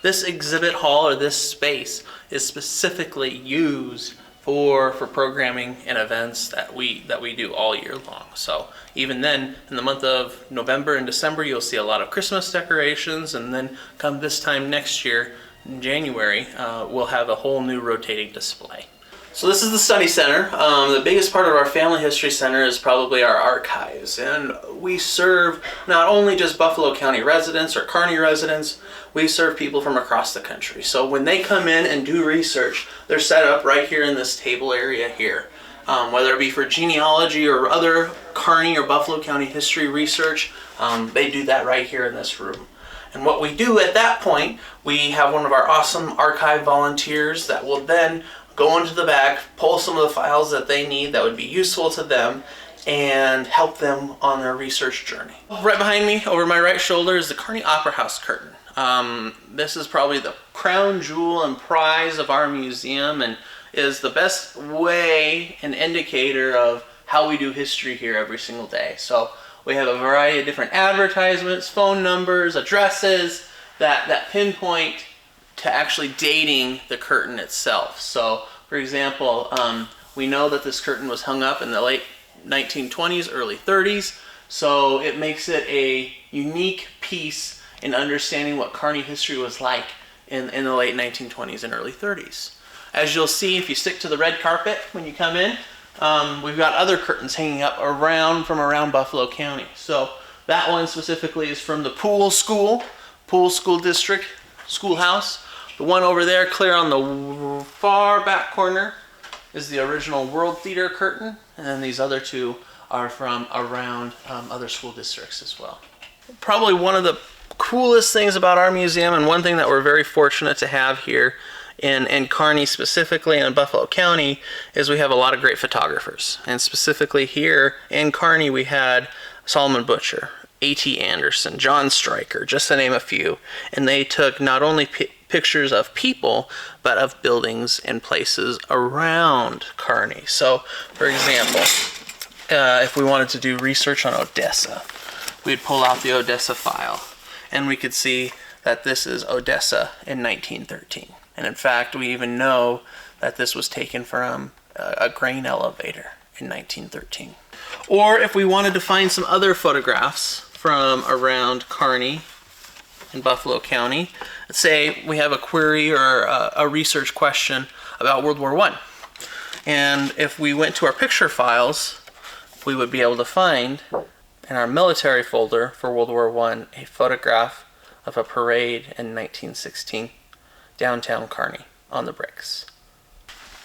This exhibit hall, or this space, is specifically used for programming and events that we do all year long. So even then, in the month of November and December, you'll see a lot of Christmas decorations, and then come this time next year, in January, we'll have a whole new rotating display. So this is the study center. The biggest part of our family history center is probably our archives, and we serve not only just Buffalo County residents or Kearney residents, we serve people from across the country. So when they come in and do research, they're set up right here in this table area here. Whether it be for genealogy or other Kearney or Buffalo County history research, they do that right here in this room. And what we do at that point, we have one of our awesome archive volunteers that will then go into the back, pull some of the files that they need that would be useful to them, and help them on their research journey. Right behind me, over my right shoulder, is the Kearney Opera House curtain. This is probably the crown jewel and prize of our museum, and is the best way and indicator of how we do history here every single day. So we have a variety of different advertisements, phone numbers, addresses that pinpoint to actually dating the curtain itself. So, for example, we know that this curtain was hung up in the late 1920s, early 30s, so it makes it a unique piece in understanding what Kearney history was like in the late 1920s and early 30s. As you'll see, if you stick to the red carpet when you come in, we've got other curtains hanging up from around Buffalo County. So that one specifically is from the Poole School District Schoolhouse. The one over there, clear on the far back corner, is the original World Theater curtain, and then these other two are from around other school districts as well. Probably one of the coolest things about our museum, and one thing that we're very fortunate to have here in Kearney specifically, and in Buffalo County, is we have a lot of great photographers. And specifically here in Kearney, we had Solomon Butcher, A.T. Anderson, John Stryker, just to name a few. And they took not only pictures of people, but of buildings and places around Kearney. So, for example, if we wanted to do research on Odessa, we'd pull out the Odessa file, and we could see that this is Odessa in 1913. And in fact, we even know that this was taken from a grain elevator in 1913. Or if we wanted to find some other photographs from around Kearney in Buffalo County, let's say we have a query or a research question about World War I. And if we went to our picture files, we would be able to find in our military folder for World War I a photograph of a parade in 1916, downtown Kearney on the bricks.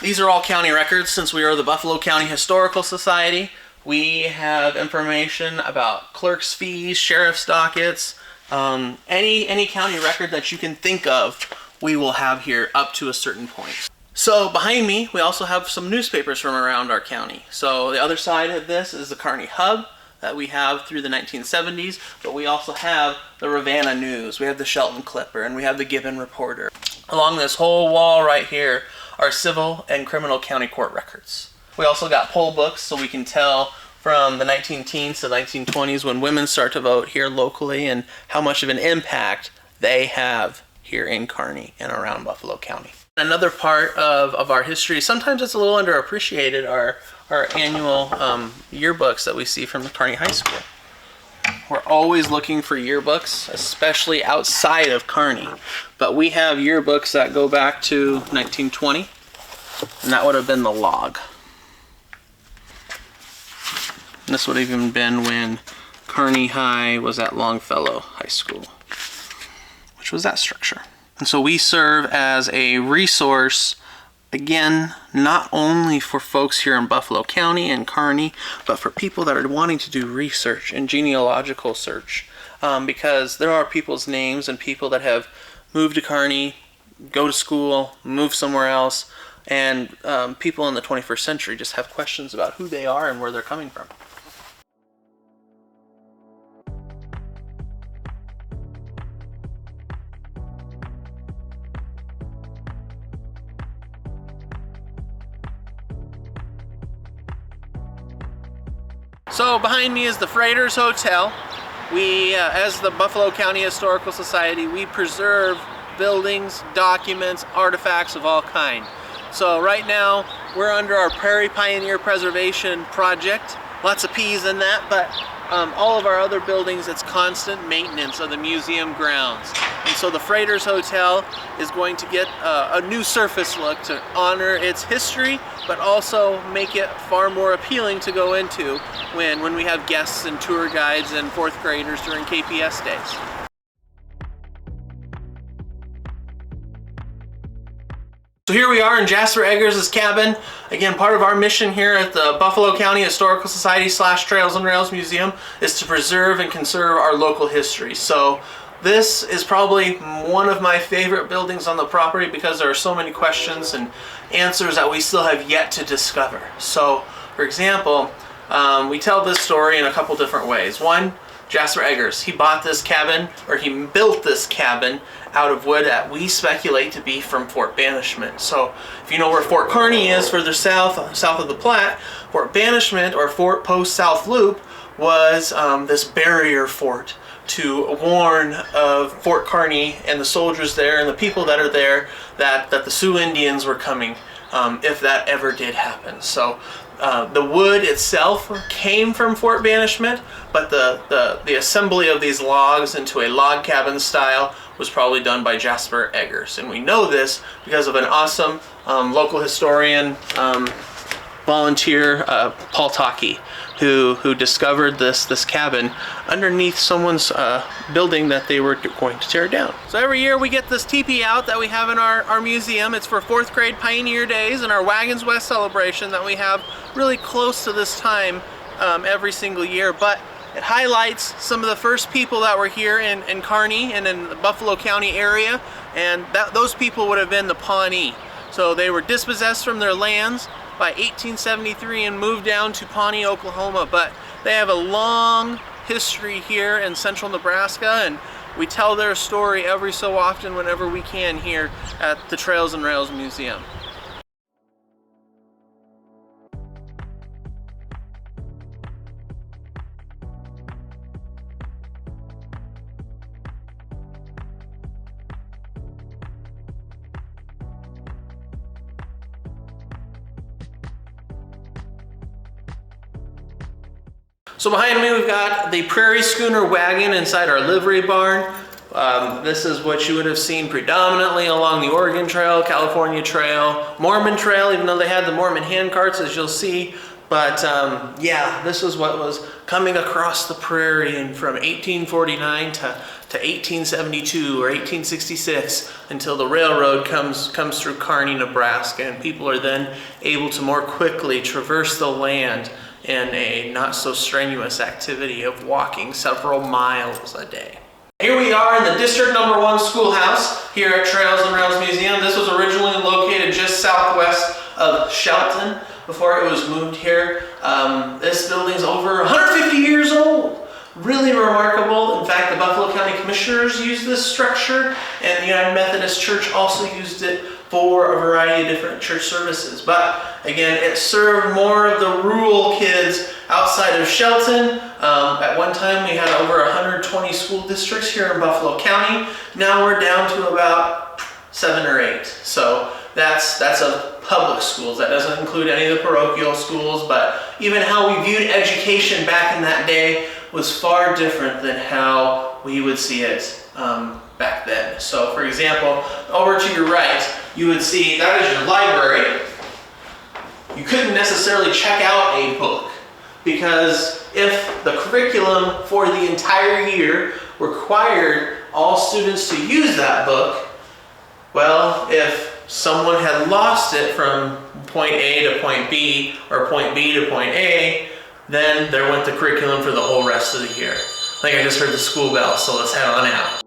These are all county records. Since we are the Buffalo County Historical Society, we have information about clerk's fees, sheriff's dockets, any county record that you can think of, we will have here up to a certain point. So behind me, we also have some newspapers from around our county. So the other side of this is the Kearney Hub that we have through the 1970s, but we also have the Ravenna News, we have the Shelton Clipper, and we have the Gibbon Reporter. Along this whole wall right here are civil and criminal county court records. We also got poll books, so we can tell from the 19-teens to 1920s when women start to vote here locally and how much of an impact they have here in Kearney and around Buffalo County. Another part of our history, sometimes it's a little underappreciated, are our annual yearbooks that we see from the Kearney High School. We're always looking for yearbooks, especially outside of Kearney. But we have yearbooks that go back to 1920, and that would have been the log. And this would have even been when Kearney High was at Longfellow High School, which was that structure. And so we serve as a resource, again, not only for folks here in Buffalo County and Kearney, but for people that are wanting to do research and genealogical search, because there are people's names and people that have moved to Kearney, go to school, move somewhere else, and people in the 21st century just have questions about who they are and where they're coming from. So behind me is the Freighters Hotel. We, as the Buffalo County Historical Society, we preserve buildings, documents, artifacts of all kind. So right now we're under our Prairie Pioneer Preservation Project. Lots of P's in that, but all of our other buildings, it's constant maintenance of the museum grounds. And so the Freighters Hotel is going to get a new surface look to honor its history, but also make it far more appealing to go into when we have guests and tour guides and fourth graders during KPS days. So here we are in Jasper Eggers' cabin. Again, part of our mission here at the Buffalo County Historical Society / Trails and Rails Museum is to preserve and conserve our local history. So this is probably one of my favorite buildings on the property because there are so many questions and answers that we still have yet to discover. So, for example, we tell this story in a couple different ways. One, Jasper Eggers, he bought this cabin, or he built this cabin out of wood that we speculate to be from Fort Banishment. So if you know where Fort Kearney is further south of the Platte, Fort Banishment or Fort Post South Loop was this barrier fort to warn of Fort Kearney and the soldiers there and the people that are there that the Sioux Indians were coming, if that ever did happen. So the wood itself came from Fort Banishment, but the assembly of these logs into a log cabin style was probably done by Jasper Eggers. And we know this because of an awesome local historian, volunteer, Paul Taki, who discovered this cabin underneath someone's building that they were going to tear down. So every year we get this teepee out that we have in our museum. It's for 4th grade Pioneer Days and our Wagons West celebration that we have really close to this time every single year. But it highlights some of the first people that were here in Kearney and in the Buffalo County area, and those people would have been the Pawnee. So they were dispossessed from their lands by 1873 and moved down to Pawnee, Oklahoma. But they have a long history here in central Nebraska, and we tell their story every so often whenever we can here at the Trails and Rails Museum. So behind me we've got the Prairie Schooner wagon inside our livery barn. This is what you would have seen predominantly along the Oregon Trail, California Trail, Mormon Trail, even though they had the Mormon hand carts, as you'll see. But yeah, this was what was coming across the prairie and from 1849 to 1872 or 1866 until the railroad comes through Kearney, Nebraska, and people are then able to more quickly traverse the land in a not so strenuous activity of walking several miles a day. Here we are in the District Number 1 schoolhouse here at Trails and Rails Museum. This was originally located just southwest of Shelton before it was moved here. This building's over 150 years old. Really remarkable. In fact, the Buffalo County Commissioners used this structure, and the United Methodist Church also used it for a variety of different church services. But again, it served more of the rural kids outside of Shelton. At one time we had over 120 school districts here in Buffalo County. Now we're down to about 7 or 8. So that's of public schools. That doesn't include any of the parochial schools, but even how we viewed education back in that day was far different than how we would see it back then. So for example, over to your right, you would see that is your library. You couldn't necessarily check out a book because if the curriculum for the entire year required all students to use that book, well, if someone had lost it from point A to point B or point B to point A, then there went the curriculum for the whole rest of the year. I think I just heard the school bell, so let's head on out.